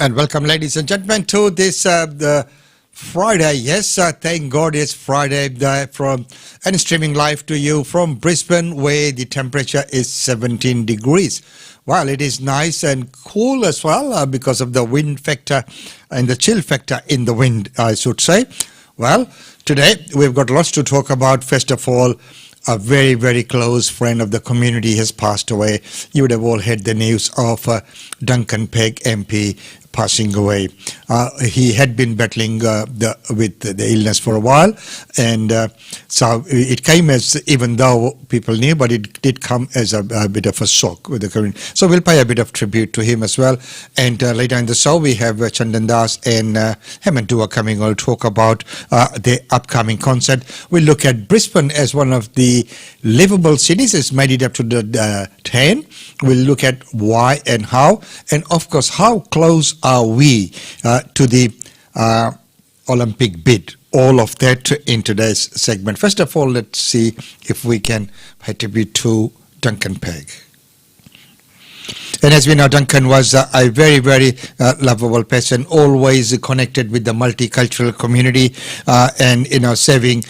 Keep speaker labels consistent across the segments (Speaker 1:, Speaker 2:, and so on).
Speaker 1: And welcome, ladies and gentlemen, to this Friday. Yes, thank God it's Friday and streaming live to you from Brisbane, where the temperature is 17 degrees. Well, it is nice and cool as well because of the wind factor and the chill factor in the wind, I should say. Well, today we've got lots to talk about. First of all, a very, very close friend of the community has passed away. You would have all heard the news of Duncan Pegg MP passing away. He had been battling with the illness for a while, and so it came as, even though people knew, but it did come as a bit of a shock with the community. So we'll pay a bit of tribute to him as well. And later in the show, we have Chandan Das and Hemant Dua coming on to talk about the upcoming concert. We'll look at Brisbane as one of the livable cities. It's made it up to the 10. We'll look at why and how, and of course, how close are we to the Olympic bid? All of that in today's segment. First of all, let's see if we can pay tribute to Duncan Pegg. And as we know, Duncan was a very, very lovable person, always connected with the multicultural community, and serving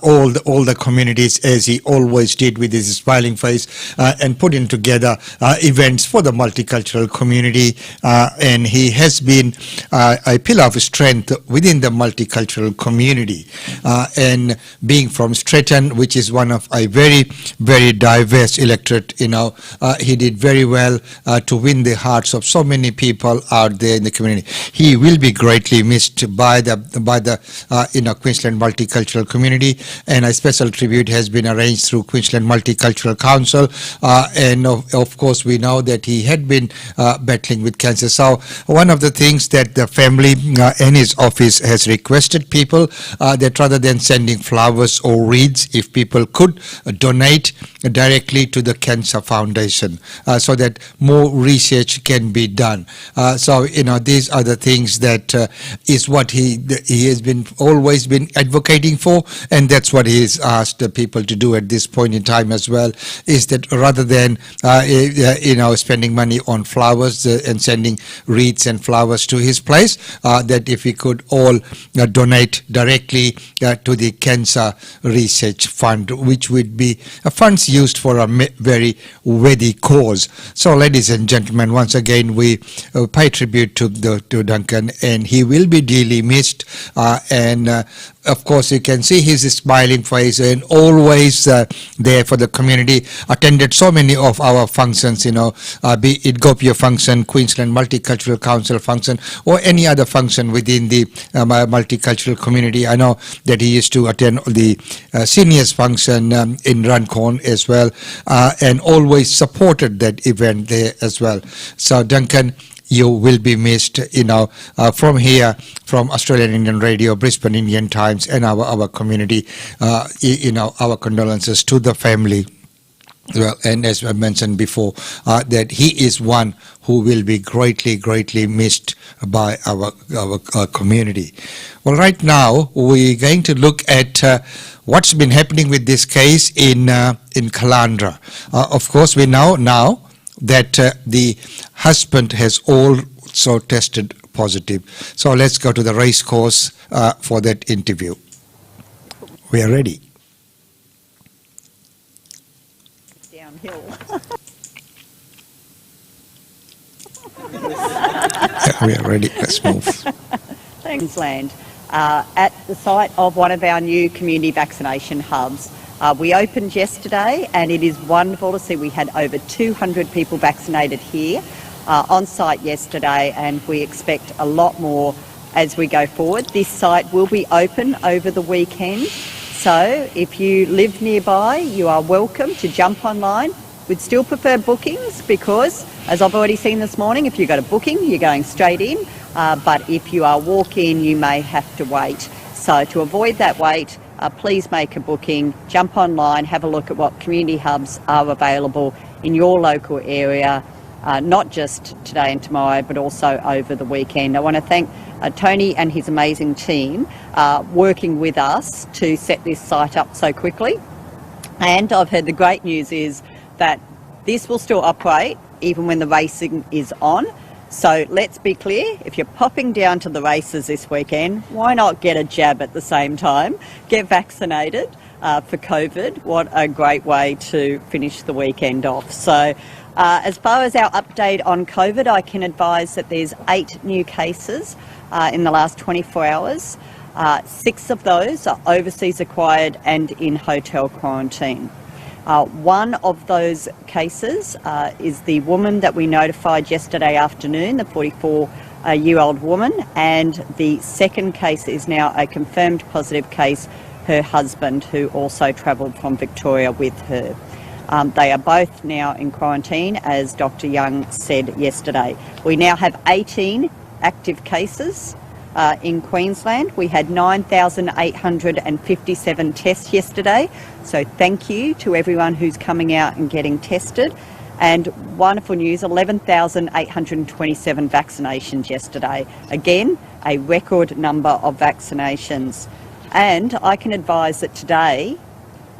Speaker 1: all the communities as he always did with his smiling face, and putting together events for the multicultural community. And he has been a pillar of strength within the multicultural community. And being from Stretton, which is one of a very, very diverse electorate, he did very well to win the hearts of so many people out there in the community. He will be greatly missed by the Queensland Multicultural Community, and a special tribute has been arranged through Queensland Multicultural Council. And of course, we know that he had been battling with cancer. So one of the things that the family and his office has requested people that rather than sending flowers or wreaths, if people could donate directly to the Cancer Foundation, so that more research can be done. So these are the things that is what he has been always been advocating for, and that's what he has asked the people to do at this point in time as well, is that rather than spending money on flowers and sending wreaths and flowers to his place, that if we could all donate directly to the Cancer Research Fund, which would be funds used for a very worthy cause. So ladies and gentlemen, once again we pay tribute to Duncan, and he will be dearly missed, and of course you can see his smiling face and always there for the community. Attended so many of our functions, be it Gopia function, Queensland Multicultural Council function, or any other function within the multicultural community. I know that he used to attend the seniors function in Runcorn as well, and always supported that event there as well. So Duncan, you will be missed, from here, from Australian Indian Radio, Brisbane Indian Times, and our community. Our condolences to the family. Well, and as I mentioned before, that he is one who will be greatly, greatly missed by our community. Well, right now we're going to look at what's been happening with this case in Calandra. Of course, we know now that the husband has also tested positive. So let's go to the race course for that interview. We are ready.
Speaker 2: Downhill.
Speaker 1: Yeah, we are ready. Let's move.
Speaker 2: Queensland, at the site of one of our new community vaccination hubs. We opened yesterday, and it is wonderful to see we had over 200 people vaccinated here on site yesterday, and we expect a lot more as we go forward. This site will be open over the weekend, so if you live nearby, you are welcome to jump online. We'd still prefer bookings because, as I've already seen this morning, if you've got a booking, you're going straight in, but if you are walk-in, you may have to wait. So to avoid that wait, please make a booking, jump online, have a look at what community hubs are available in your local area, not just today and tomorrow, but also over the weekend. I want to thank Tony and his amazing team working with us to set this site up so quickly. And I've heard the great news is that this will still operate even when the racing is on. So let's be clear, if you're popping down to the races this weekend, why not get a jab at the same time? Get vaccinated for COVID. What a great way to finish the weekend off. So as far as our update on COVID, I can advise that there's 8 new cases in the last 24 hours. 6 of those are overseas acquired and in hotel quarantine. One of those cases is the woman that we notified yesterday afternoon, the 44-year-old woman, and the second case is now a confirmed positive case, her husband, who also travelled from Victoria with her. They are both now in quarantine, as Dr Young said yesterday. We now have 18 active cases in Queensland. We had 9,857 tests yesterday, so thank you to everyone who's coming out and getting tested. And wonderful news, 11,827 vaccinations yesterday. Again, a record number of vaccinations. And I can advise that today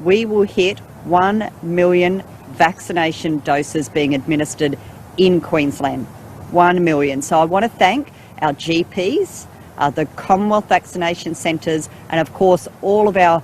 Speaker 2: we will hit 1 million vaccination doses being administered in Queensland. 1 million. So I want to thank our GPs, the Commonwealth vaccination centres, and of course all of our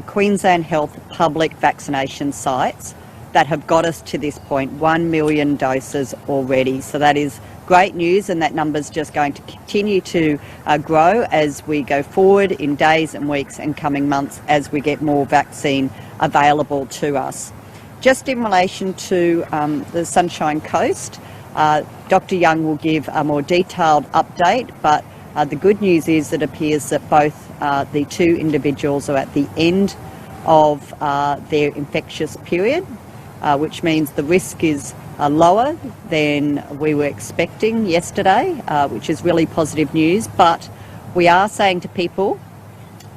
Speaker 2: Queensland Health public vaccination sites that have got us to this point, 1 million doses already. So that is great news, and that number's just going to continue to grow as we go forward in days and weeks and coming months as we get more vaccine available to us. Just in relation to the Sunshine Coast, Dr Young will give a more detailed update, but the good news is it appears that both the 2 individuals are at the end of their infectious period, which means the risk is lower than we were expecting yesterday, which is really positive news. But we are saying to people,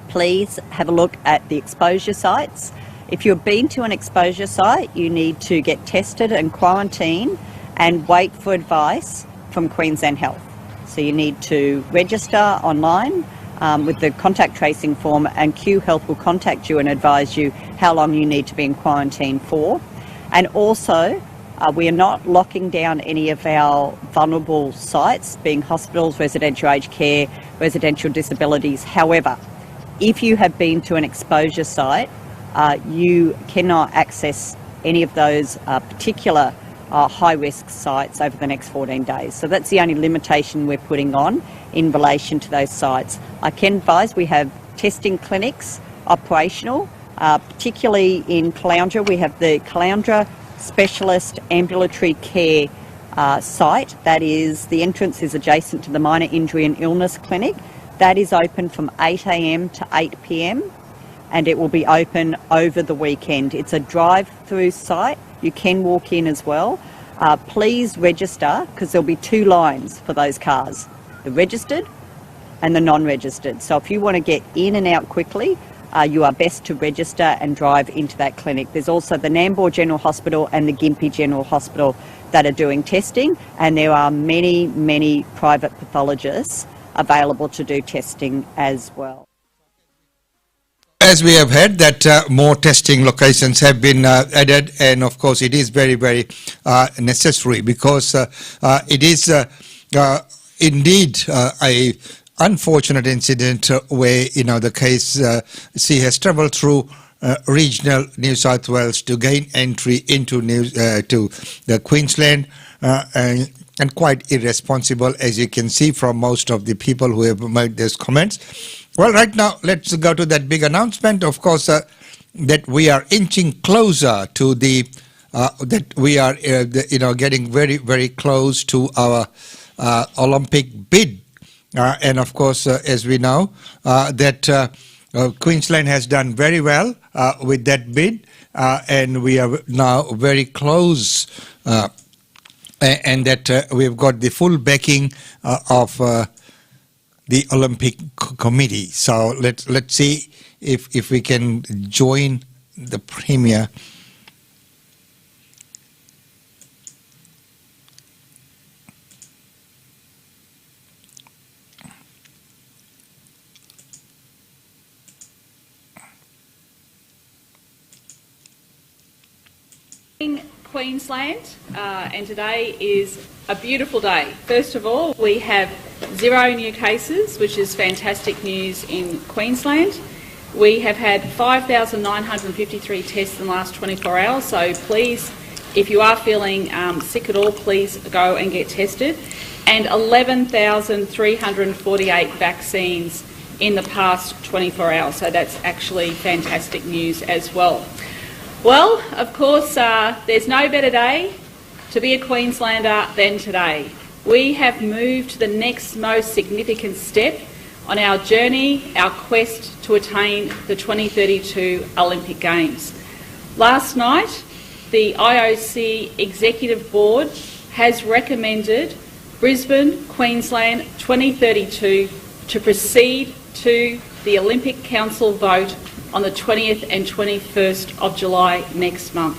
Speaker 2: please have a look at the exposure sites. If you've been to an exposure site, you need to get tested and quarantine and wait for advice from Queensland Health. So you need to register online with the contact tracing form, and Q Health will contact you and advise you how long you need to be in quarantine for. And also, we are not locking down any of our vulnerable sites, being hospitals, residential aged care, residential disabilities. However, if you have been to an exposure site, you cannot access any of those particular high-risk sites over the next 14 days. So that's the only limitation we're putting on in relation to those sites. I can advise we have testing clinics operational, particularly in Caloundra. We have the Caloundra Specialist Ambulatory Care site. That is, the entrance is adjacent to the Minor Injury and Illness Clinic. That is open from 8 a.m. to 8 p.m. and it will be open over the weekend. It's a drive-through site. You can walk in as well. Please register, because there'll be 2 lines for those cars, the registered and the non-registered. So if you want to get in and out quickly, you are best to register and drive into that clinic. There's also the Nambour General Hospital and the Gympie General Hospital that are doing testing, and there are many, many private pathologists available to do testing as well.
Speaker 1: As we have heard that more testing locations have been added, and of course it is very, very necessary, because it is indeed a unfortunate incident where, you know, the case she has travelled through regional New South Wales to gain entry into to the Queensland, and quite irresponsible, as you can see from most of the people who have made these comments. Well, right now, let's go to that big announcement, of course, that we are inching closer to the, that we are, getting very, very close to our Olympic bid. And of course, as we know, that Queensland has done very well with that bid, and we are now very close, and that we've got the full backing of the Olympic Committee. So let's see if we can join the Premier.
Speaker 3: Queensland, and today is a beautiful day. First of all, we have 0 new cases, which is fantastic news in Queensland. We have had 5,953 tests in the last 24 hours, so please, if you are feeling sick at all, please go and get tested. And 11,348 vaccines in the past 24 hours, so that's actually fantastic news as well. Well, of course, there's no better day to be a Queenslander than today. We have moved to the next most significant step on our journey, our quest to attain the 2032 Olympic Games. Last night, the IOC Executive Board has recommended Brisbane, Queensland 2032 to proceed to the Olympic Council vote on the 20th and 21st of July next month.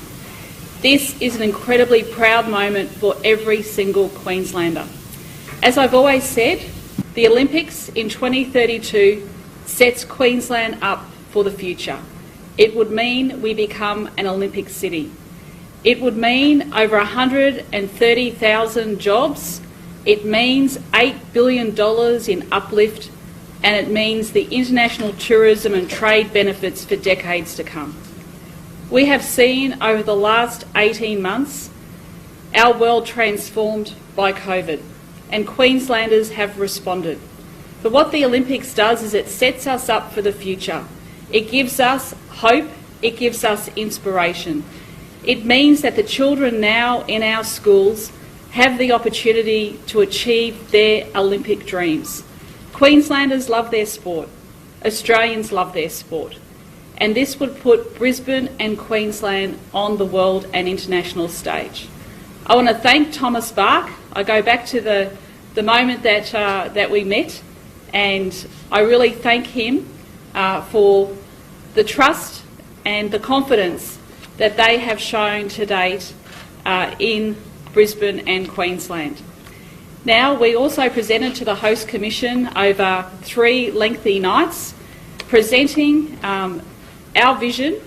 Speaker 3: This is an incredibly proud moment for every single Queenslander. As I've always said, the Olympics in 2032 sets Queensland up for the future. It would mean we become an Olympic city. It would mean over 130,000 jobs. It means $8 billion in uplift, and it means the international tourism and trade benefits for decades to come. We have seen over the last 18 months our world transformed by COVID, and Queenslanders have responded. But what the Olympics does is it sets us up for the future. It gives us hope, it gives us inspiration. It means that the children now in our schools have the opportunity to achieve their Olympic dreams. Queenslanders love their sport. Australians love their sport. And this would put Brisbane and Queensland on the world and international stage. I want to thank Thomas Bach. I go back to the moment that we met, and I really thank him for the trust and the confidence that they have shown to date in Brisbane and Queensland. Now, we also presented to the Host Commission over 3 lengthy nights, presenting our vision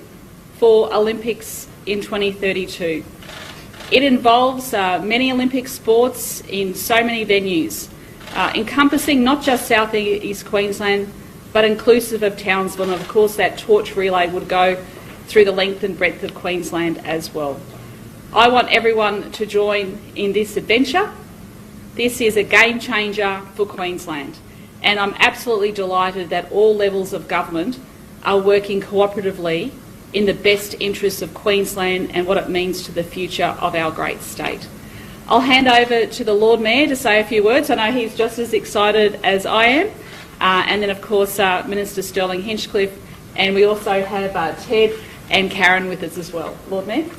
Speaker 3: for Olympics in 2032. It involves many Olympic sports in so many venues, encompassing not just South East Queensland, but inclusive of Townsville, and of course that torch relay would go through the length and breadth of Queensland as well. I want everyone to join in this adventure. This is a game changer for Queensland, and I'm absolutely delighted that all levels of government are working cooperatively in the best interests of Queensland and what it means to the future of our great state. I'll hand over to the Lord Mayor to say a few words. I know he's just as excited as I am, and then of course Minister Sterling Hinchcliffe, and we also have Ted and Karen with us as well. Lord Mayor.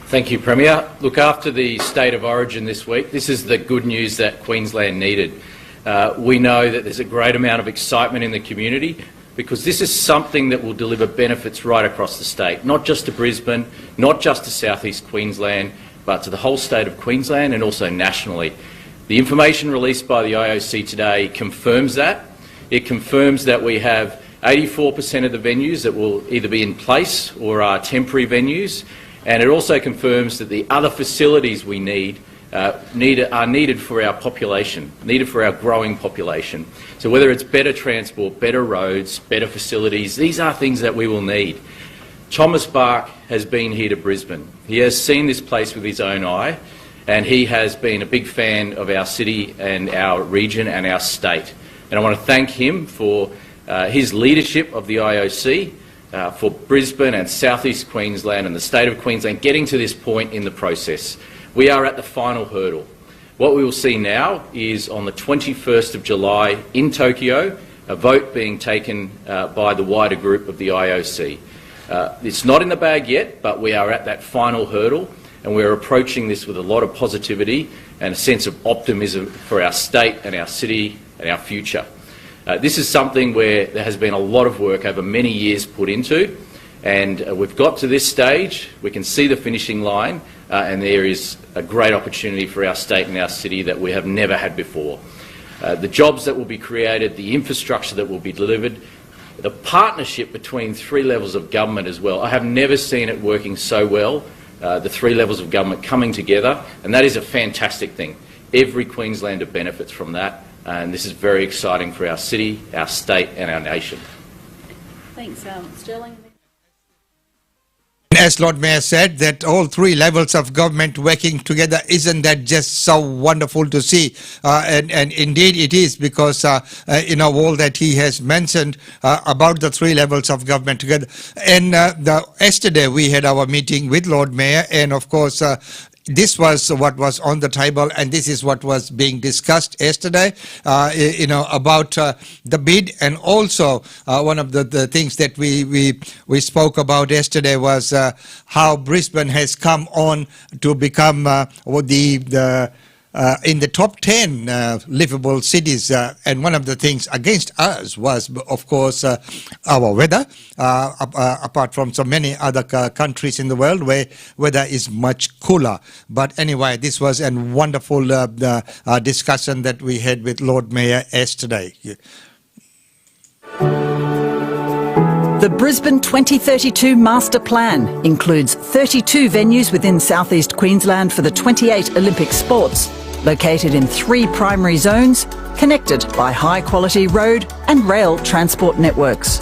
Speaker 4: Thank you, Premier. Look, after the State of Origin this week, this is the good news that Queensland needed. We know that there's a great amount of excitement in the community because this is something that will deliver benefits right across the state, not just to Brisbane, not just to South East Queensland, but to the whole state of Queensland and also nationally. The information released by the IOC today confirms that. It confirms that we have 84% of the venues that will either be in place or are temporary venues. And it also confirms that the other facilities we need are needed for our population, needed for our growing population. So whether it's better transport, better roads, better facilities, these are things that we will need. Thomas Bach has been here to Brisbane. He has seen this place with his own eye, and he has been a big fan of our city and our region and our state. And I want to thank him for his leadership of the IOC, for Brisbane and South East Queensland and the state of Queensland getting to this point in the process. We are at the final hurdle. What we will see now is on the 21st of July in Tokyo, a vote being taken by the wider group of the IOC. It's not in the bag yet, but we are at that final hurdle, and we're approaching this with a lot of positivity and a sense of optimism for our state and our city and our future. This is something where there has been a lot of work over many years put into, and we've got to this stage. We can see the finishing line, and there is a great opportunity for our state and our city that we have never had before. The jobs that will be created, the infrastructure that will be delivered, the partnership between 3 levels of government as well. I have never seen it working so well the three levels of government coming together, and that is a fantastic thing. Every Queenslander benefits from that, and this is very exciting for our city, our state and our nation.
Speaker 3: Thanks, Sterling.
Speaker 1: As Lord Mayor said, that all three levels of government working together, isn't that just so wonderful to see? And indeed it is, because all that he has mentioned about the three levels of government together. And yesterday we had our meeting with Lord Mayor, and of course this was what was on the table, and this is what was being discussed yesterday, about the bid. And also one of the things that we spoke about yesterday was how Brisbane has come on to become in the top 10 livable cities, and one of the things against us was, of course, our weather, apart from so many other countries in the world where weather is much cooler. But anyway, this was a wonderful discussion that we had with Lord Mayor yesterday.
Speaker 5: The Brisbane 2032 Master Plan includes 32 venues within southeast Queensland for the 28 Olympic sports, located in 3 primary zones, connected by high-quality road and rail transport networks.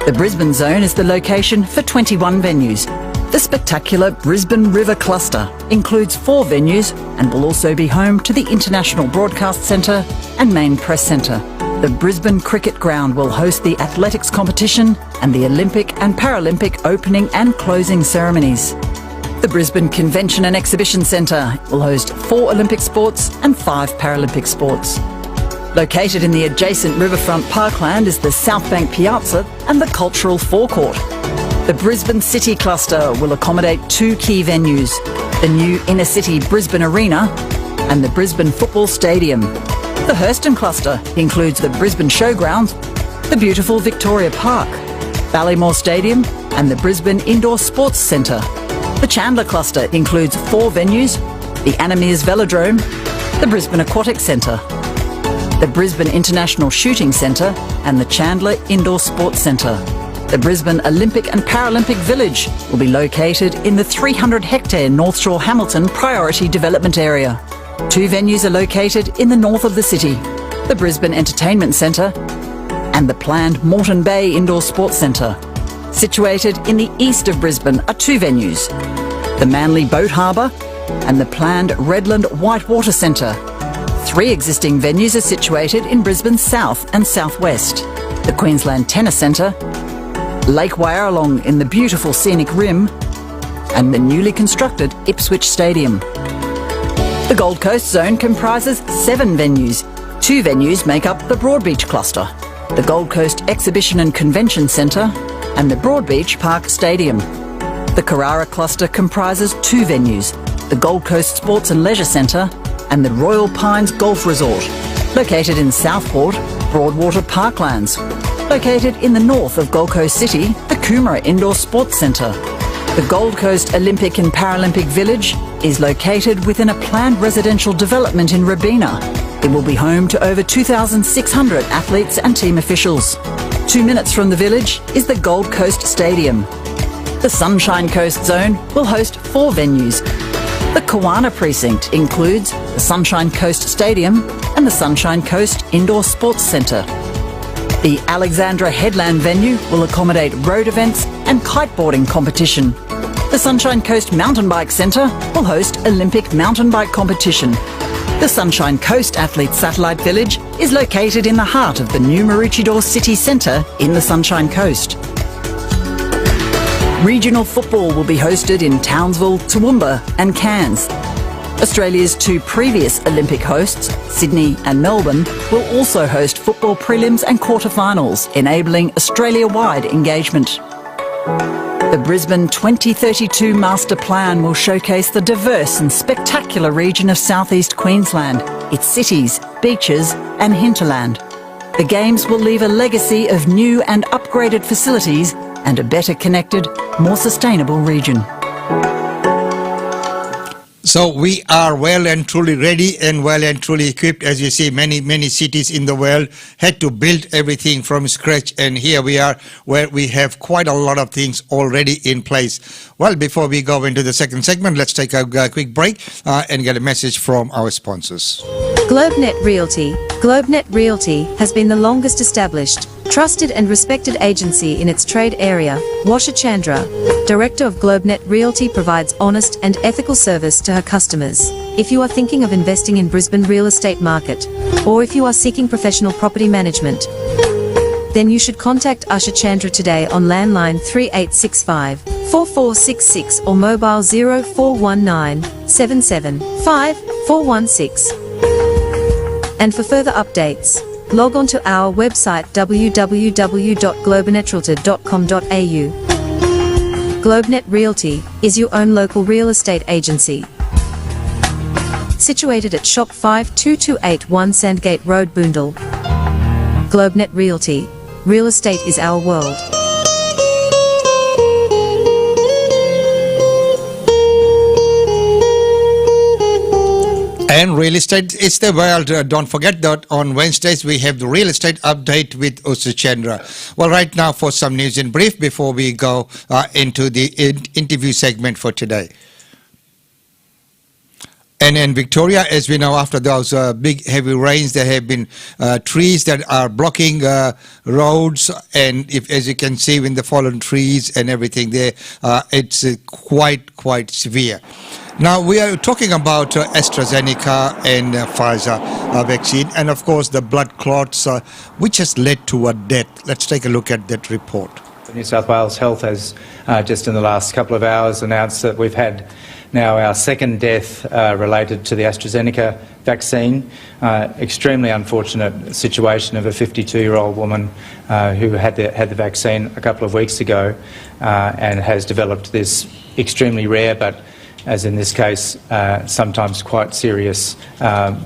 Speaker 5: The Brisbane zone is the location for 21 venues. The spectacular Brisbane River Cluster includes 4 venues and will also be home to the International Broadcast Centre and Main Press Centre. The Brisbane Cricket Ground will host the athletics competition and the Olympic and Paralympic opening and closing ceremonies. The Brisbane Convention and Exhibition Centre will host 4 Olympic sports and 5 Paralympic sports. Located in the adjacent riverfront parkland is the South Bank Piazza and the Cultural Forecourt. The Brisbane City Cluster will accommodate 2 key venues, the new Inner City Brisbane Arena and the Brisbane Football Stadium. The Hurston Cluster includes the Brisbane Showgrounds, the beautiful Victoria Park, Ballymore Stadium and the Brisbane Indoor Sports Centre. The Chandler Cluster includes 4 venues, the Anamiers Velodrome, the Brisbane Aquatic Centre, the Brisbane International Shooting Centre and the Chandler Indoor Sports Centre. The Brisbane Olympic and Paralympic Village will be located in the 300-hectare North Shore Hamilton Priority Development Area. 2 venues are located in the north of the city, the Brisbane Entertainment Centre and the planned Moreton Bay Indoor Sports Centre. Situated in the east of Brisbane are 2 venues, the Manly Boat Harbour and the planned Redland Whitewater Centre. 3 existing venues are situated in Brisbane South and Southwest, the Queensland Tennis Centre, Lake Wyalong in the beautiful Scenic Rim and the newly constructed Ipswich Stadium. The Gold Coast zone comprises 7 venues. 2 venues make up the Broadbeach cluster, the Gold Coast Exhibition and Convention Centre and the Broadbeach Park Stadium. The Carrara cluster comprises 2 venues, the Gold Coast Sports and Leisure Centre and the Royal Pines Golf Resort, located in Southport, Broadwater Parklands. Located in the north of Gold Coast City, the Coomera Indoor Sports Centre. The Gold Coast Olympic and Paralympic Village is located within a planned residential development in Robina. It will be home to over 2,600 athletes and team officials. 2 minutes from the village is the Gold Coast Stadium. The Sunshine Coast Zone will host 4 venues. The Kawana Precinct includes the Sunshine Coast Stadium and the Sunshine Coast Indoor Sports Centre. The Alexandra Headland venue will accommodate road events and kiteboarding competition. The Sunshine Coast Mountain Bike Centre will host Olympic mountain bike competition. The Sunshine Coast Athletes Satellite Village is located in the heart of the new Maroochydore City Centre in the Sunshine Coast. Regional football will be hosted in Townsville, Toowoomba and Cairns. Australia's 2 previous Olympic hosts, Sydney and Melbourne, will also host football prelims and quarterfinals, enabling Australia-wide engagement. The Brisbane 2032 Master Plan will showcase the diverse and spectacular region of southeast Queensland, its cities, beaches and hinterland. The Games will leave a legacy of new and upgraded facilities and a better connected, more sustainable region.
Speaker 1: So we are well and truly ready and well and truly equipped. As you see, many cities in the world had to build everything from scratch, and here we are where we have quite a lot of things already in place. Well, before we go into the second segment, let's take a quick break and get a message from our sponsors.
Speaker 6: GlobeNet Realty. GlobeNet Realty has been the longest established, trusted and respected agency in its trade area. Washa Chandra, Director of GlobeNet Realty, provides honest and ethical service to her customers. If you are thinking of investing in Brisbane real estate market, or if you are seeking professional property management, then you should contact Usha Chandra today on landline 3865 4466 or mobile 0419 775 416. And for further updates, log on to our website www.globenetraltor.com.au. GlobeNet Realty is your own local real estate agency. Situated at Shop 52281 Sandgate Road, Boondall. GlobeNet Realty. Real estate is our world.
Speaker 1: And real estate is the world. Don't forget that on Wednesdays we have the real estate update with Usha Chandra. Well, right now for some news in brief before we go into the interview segment for today. And in Victoria, as we know, after those big heavy rains, there have been trees that are blocking roads, and as you can see in the fallen trees and everything there, it's quite severe. Now, we are talking about AstraZeneca and Pfizer vaccine, and of course the blood clots, which has led to a death. Let's take a look at that report.
Speaker 7: New South Wales Health has just in the last couple of hours announced that we've had now our second death related to the AstraZeneca vaccine. Extremely unfortunate situation of a 52-year-old woman who had the vaccine a couple of weeks ago and has developed this extremely rare, but as in this case, sometimes quite serious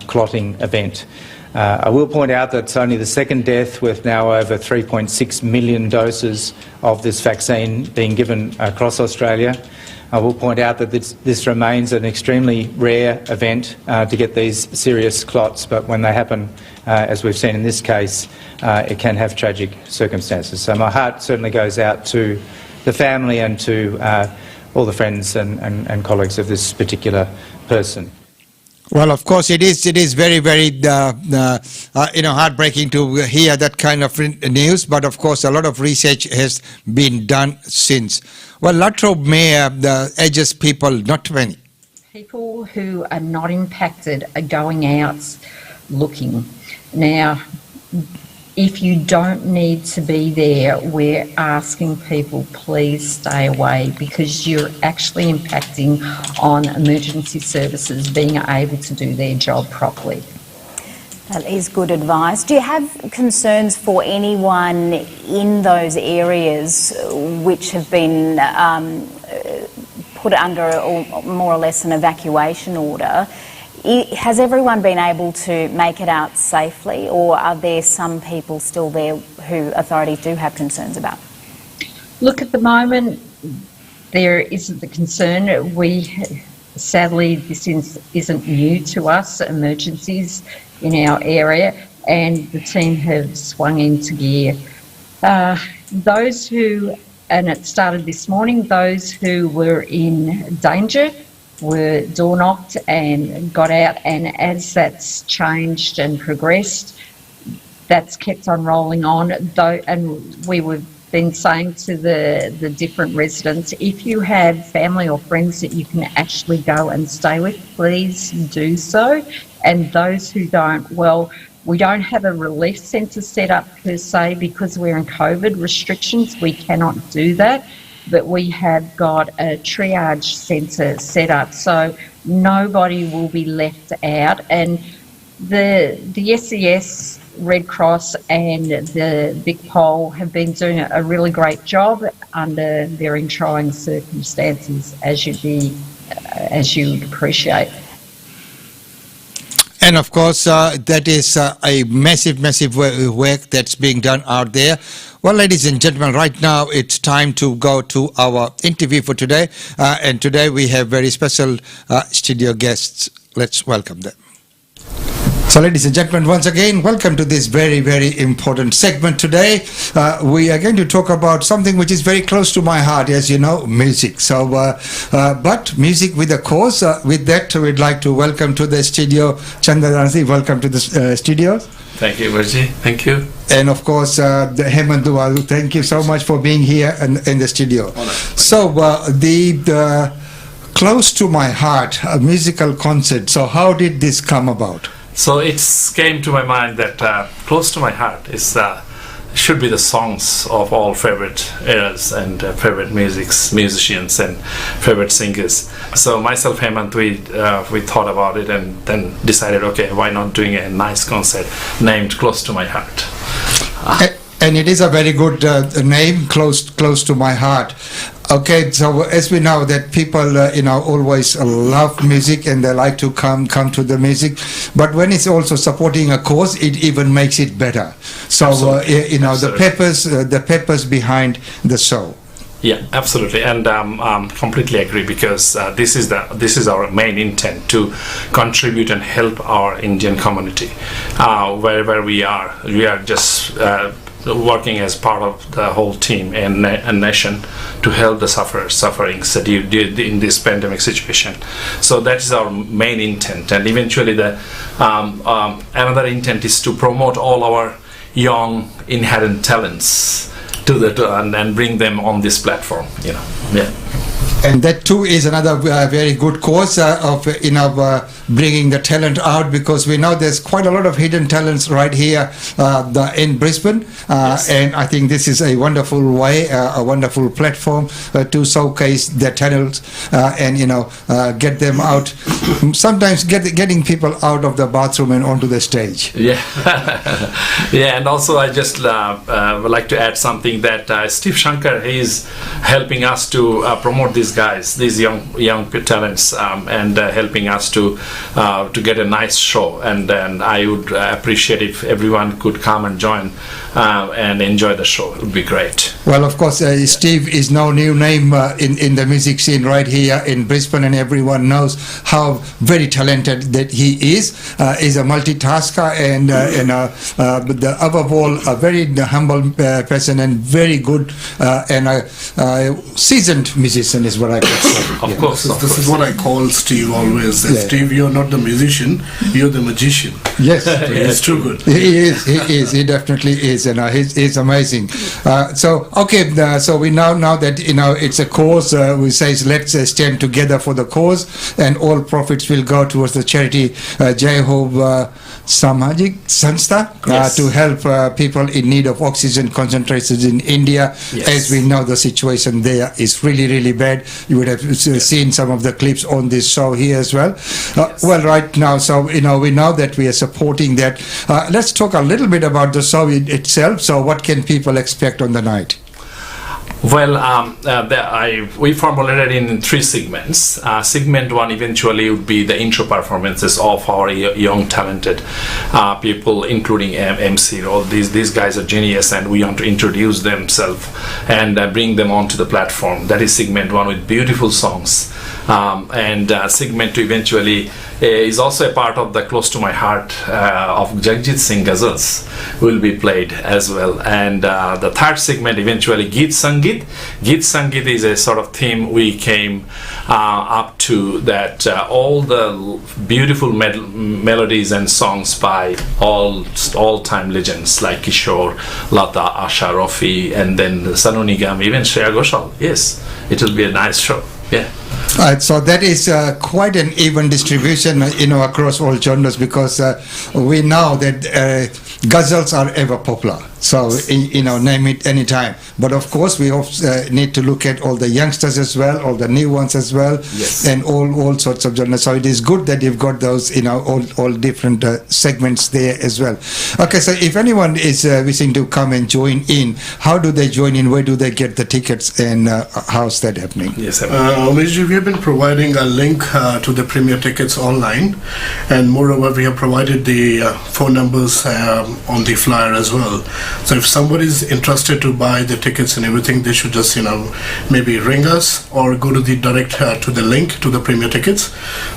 Speaker 7: clotting event. I will point out that it's only the second death, with now over 3.6 million doses of this vaccine being given across Australia. I will point out that this remains an extremely rare event to get these serious clots, but when they happen, as we've seen in this case, it can have tragic circumstances. So my heart certainly goes out to the family and to all the friends and colleagues of this particular person.
Speaker 1: Well, of course, it is very heartbreaking to hear that kind of news. But of course, a lot of research has been done since. Well, Latrobe Mayor urges people not to panic.
Speaker 8: People who are not impacted are going out looking. Now, if you don't need to be there, we're asking people please stay away, because you're actually impacting on emergency services being able to do their job properly.
Speaker 9: That is good advice. Do you have concerns for anyone in those areas which have been put under more or less an evacuation order? Has everyone been able to make it out safely, or are there some people still there who authorities do have concerns about?
Speaker 8: Look, at the moment, there isn't the concern. Sadly, this isn't new to us, emergencies in our area, and the team have swung into gear. Those who, and it started this morning, those who were in danger were door knocked and got out, and as that's changed and progressed, that's kept on rolling on. And we were been saying to the different residents, if you have family or friends that you can actually go and stay with, please do so. And those who don't, well, we don't have a relief centre set up per se because we're in COVID restrictions. We cannot do that. But we have got a triage centre set up, so nobody will be left out. And the SES, Red Cross and the Big Pole have been doing a really great job under very trying circumstances, as you'd appreciate.
Speaker 1: And of course, that is a massive work that's being done out there. Well, ladies and gentlemen, right now it's time to go to our interview for today. And today we have very special studio guests. Let's welcome them. So, ladies and gentlemen, once again, welcome to this very important segment today. We are going to talk about something which is very close to my heart, as you know, music. So, but music with a cause. With that, we'd like to welcome to the studio, Chandradansi. Welcome to the studio.
Speaker 10: Thank you, Virji. Thank you.
Speaker 1: And of course, Hemant Duwalu, thank you so much for being here in the studio. So, the close to my heart, a musical concert. So, how did this come about?
Speaker 10: So it came to my mind that close to my heart is should be the songs of all favorite eras and favorite musicians and favorite singers. So myself, Hemant, we thought about it and then decided, okay, why not doing a nice concert named Close to My Heart.
Speaker 1: And it is a very good name, close to my heart. Okay, so as we know that people, always love music and they like to come to the music, but when it's also supporting a cause, it even makes it better. So,
Speaker 10: Absolutely.
Speaker 1: the purpose behind the show.
Speaker 10: Yeah, absolutely, and completely agree because this is our main intent to contribute and help our Indian community wherever we are. We are just working as part of the whole team and nation to help the sufferings in this pandemic situation. So that is our main intent, and eventually the another intent is to promote all our young inherent talents and bring them on this platform. Yeah.
Speaker 1: And that too is another very good cause of bringing the talent out, because we know there's quite a lot of hidden talents right here in Brisbane.
Speaker 10: Yes.
Speaker 1: And I think this is a wonderful way, a wonderful platform to showcase their talents and get them out. Sometimes getting people out of the bathroom and onto the stage.
Speaker 10: Yeah, yeah, and also I just would like to add something that Steve Shankar, he's helping us to promote these guys, these young talents, and helping us to get a nice show. And I would appreciate if everyone could come and join and enjoy the show. It would be great.
Speaker 1: Well, of course, Steve is no new name in the music scene right here in Brisbane, and everyone knows how very talented that he is. He's a multitasker and above all, a very humble person and very good and a seasoned musician is what I could say.
Speaker 10: Of course.
Speaker 11: This is what I call Steve always. That Steve, you're not the musician, you're the magician.
Speaker 1: Yes.
Speaker 11: He's too good.
Speaker 1: He is. He definitely is. He's amazing. So we now that it's a cause. We say let's stand together for the cause, and all profits will go towards the charity Jai Ho Samajik Sanstha to help people in need of oxygen concentrators in India.
Speaker 10: Yes.
Speaker 1: As we know, the situation there is really bad. You would have seen some of the clips on this show here as well.
Speaker 10: Yes.
Speaker 1: Well, right now, so we know that we are supporting that. Let's talk a little bit about the show itself. So what can people expect on the night?
Speaker 10: Well, we formulated in 3 segments. Segment 1 eventually would be the intro performances of our young talented people, including MC. All these guys are genius, and we want to introduce themselves and bring them onto the platform. That is segment 1 with beautiful songs. And segment 2 eventually is also a part of the Close to My Heart of Jagjit Singh Ghazals will be played as well. And the third segment eventually Geet Sangeet. Geet Sangeet is a sort of theme we came up to, that all the beautiful melodies and songs by all-time legends like Kishore, Lata, Asha, Rafi, and then Sonu Nigam, even Shreya Ghoshal. Yes, it will be a nice show. Yeah.
Speaker 1: So that is quite an even distribution, across all genres, because we know that ghazals are ever popular. So, name it anytime. But of course, we need to look at all the youngsters as well, all the new ones as well, and all sorts of genres. So it is good that you've got those, all different segments there as well. Okay, so if anyone is wishing to come and join in, how do they join in? Where do they get the tickets, and how's that happening?
Speaker 10: Yes,
Speaker 11: Umesh, we have been providing a link to the Premier tickets online, and moreover, we have provided the phone numbers on the flyer as well. So if somebody is interested to buy the tickets and everything, they should just maybe ring us or go to the direct to the link to the Premier tickets.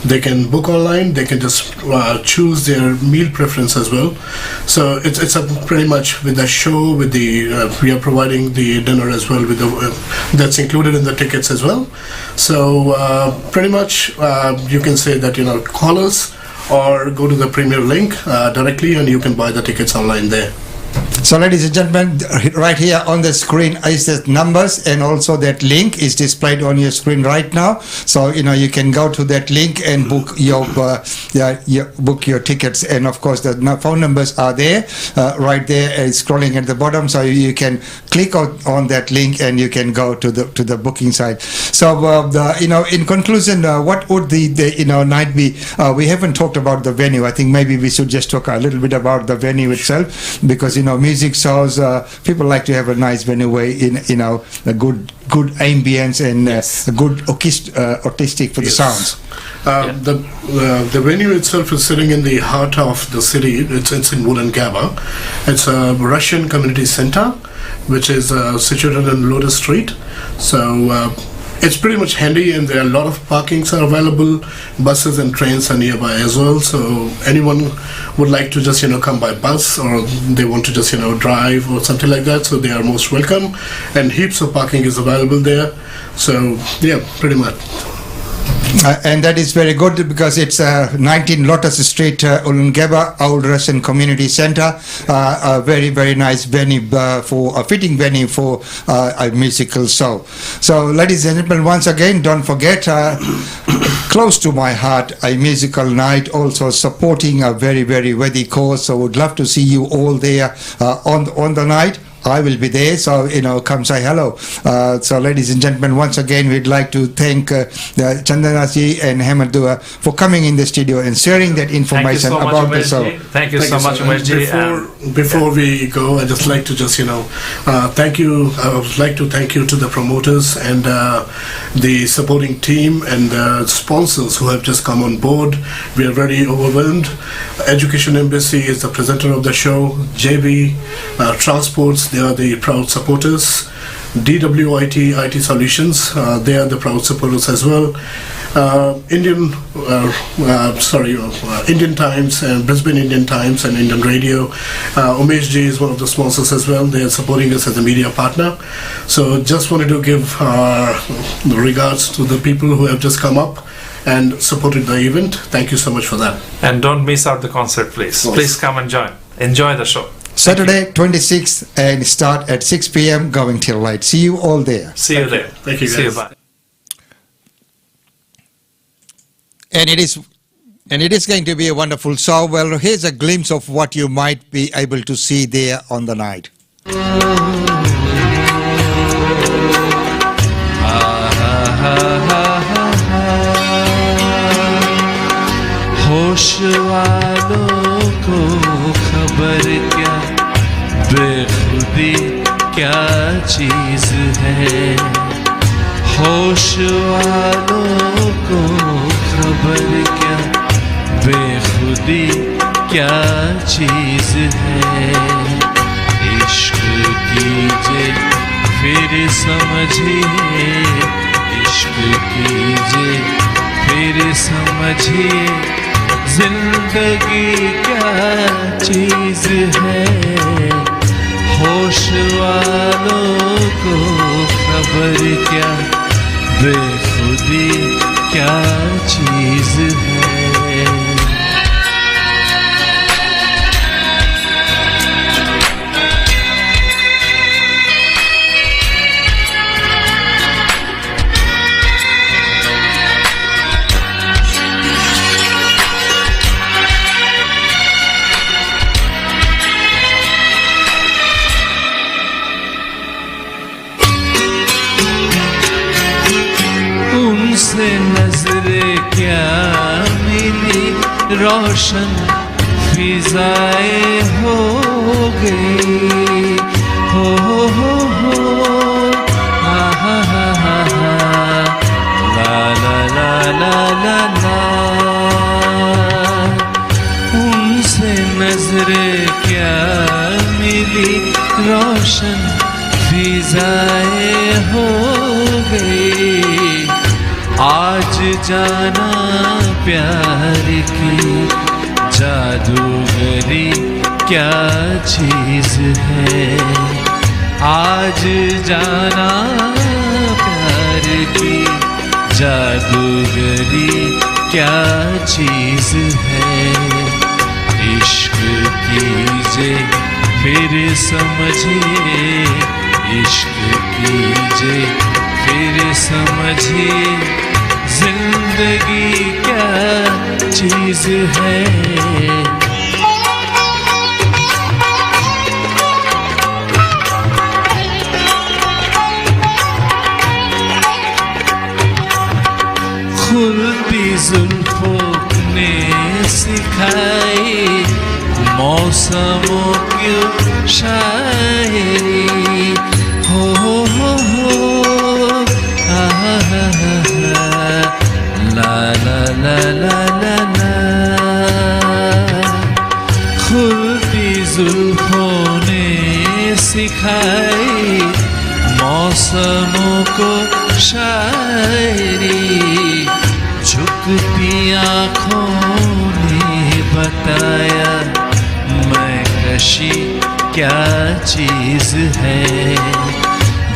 Speaker 11: They can book online. They can just choose their meal preference as well. So it's a pretty much with the show, with the we are providing the dinner as well with the that's included in the tickets as well. So pretty much you can say that call us or go to the Premier link directly, and you can buy the tickets online there.
Speaker 1: So, ladies and gentlemen, right here on the screen is the numbers, and also that link is displayed on your screen right now. So, you can go to that link and book your tickets. And of course, the phone numbers are there, right there, scrolling at the bottom. So you can click on that link and you can go to the booking site. So, in conclusion, what would the night be? We haven't talked about the venue. I think maybe we should just talk a little bit about the venue itself, because music shows, people like to have a nice venue where a good ambience and a good artistic for the sounds.
Speaker 11: The venue itself is sitting in the heart of the city. It's in Wollongabba. It's a Russian community center, which is situated in Lotus Street. So it's pretty much handy, and there are a lot of parkings are available. Buses and trains are nearby as well. So anyone would like to just come by bus, or they want to just drive or something like that, so they are most welcome. And heaps of parking is available there. So yeah, pretty much.
Speaker 1: And that is very good, because it's 19 Lotus Street, Wollongabba, Old Russian Community Centre. A very, very nice venue for a fitting venue for a musical show. So, ladies and gentlemen, once again, don't forget, close to my heart, a musical night, also supporting a very, very worthy cause. So, would love to see you all there on the night. I will be there, so come say hello. So, ladies and gentlemen, once again, we'd like to thank Chandanaji and Hamadua for coming in the studio and sharing that information about the show.
Speaker 10: Thank you so much, Umeshji.
Speaker 11: Before we go, I'd just like to thank you. I would like to thank you to the promoters and the supporting team and the sponsors who have just come on board. We are very overwhelmed. Education Embassy is the presenter of the show. JB Transports, they are the proud supporters. DWIT IT Solutions, they are the proud supporters as well. Indian Times and Brisbane Indian Times and Indian Radio. Umesh Ji is one of the sponsors as well. They are supporting us as a media partner. So just wanted to give regards to the people who have just come up and supported the event. Thank you so much for that.
Speaker 10: And don't miss out the concert, please. Please come and join. Enjoy the show.
Speaker 1: Saturday 26th, and start at 6 p.m. going till late. See you all there.
Speaker 10: See you there.
Speaker 11: Thank you, guys.
Speaker 10: See you, bye.
Speaker 1: And it is going to be a wonderful show. Well, here's a glimpse of what you might be able to see there on the night.
Speaker 12: होश वालों को खबर क्या, बेखुदी क्या चीज़ है। होश वालों को खबर क्या, बेखुदी क्या चीज़ है। इश्क कीजिए फिर समझिए, इश्क कीजिए फिर समझिए, जिंदगी क्या चीज़ है। होश वालों को खबर क्या, बेखुदी क्या चीज़ है। नजरे क्या मिली रोशन फिजाए हो गई हो हा हा हा हा ला ला ला ला ला ला उनसे नजरे क्या मिली रोशन फिजाए हो गई आज जाना प्यार की जादूगरी क्या चीज है आज जाना प्यार की जादूगरी क्या चीज है इश्क कीजिए फिर समझिए इश्क कीजिए फिर समझिए जिंदगी क्या चीज है खुलती जुल्फों ने सिखाई मौसमों की शायरी हो ला ला ला ला ला ला खुलती जुल्फों ने सिखाई मौसमों को शायरी झुकती आँखों ने बताया मैं कशी क्या चीज है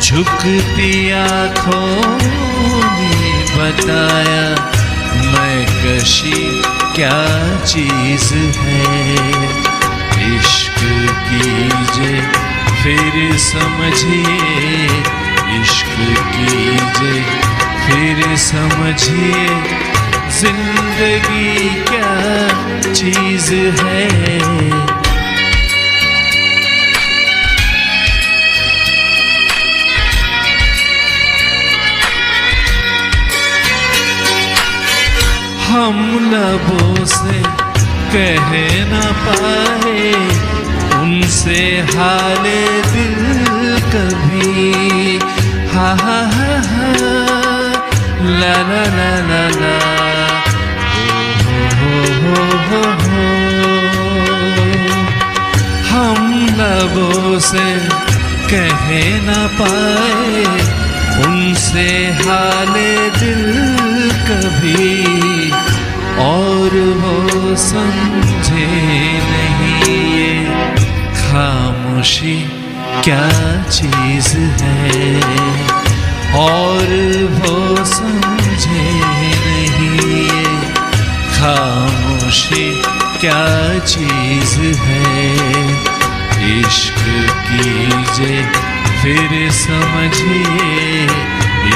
Speaker 12: झुकती आँखों ने बताया मैं कशी क्या चीज है इश्क कीजिए फिर समझिए इश्क कीजिए फिर समझिए जिंदगी क्या चीज है हम लबों से कह न पाए उनसे हाले दिल कभी हा हा हा हा ला ला ला ला ला हो हम लबों से कह न पाए उनसे हाले दिल कभी और वो समझे नहीं ये खामोशी क्या चीज है और वो समझे नहीं ये खामोशी क्या चीज है इश्क कीजिए फिर समझिए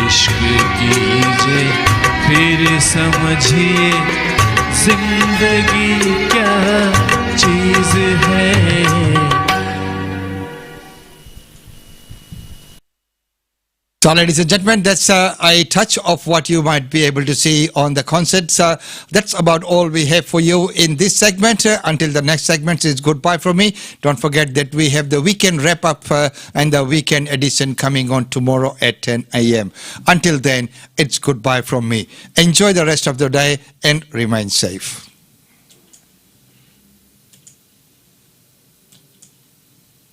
Speaker 12: इश्क कीजिए फिर समझिए जिंदगी क्या चीज है
Speaker 1: So, ladies and gentlemen, that's a touch of what you might be able to see on the concerts. That's about all we have for you in this segment. Until the next segment is goodbye from me. Don't forget that we have the weekend wrap-up and the weekend edition coming on tomorrow at 10 a.m. Until then, it's goodbye from me. Enjoy the rest of the day and remain safe.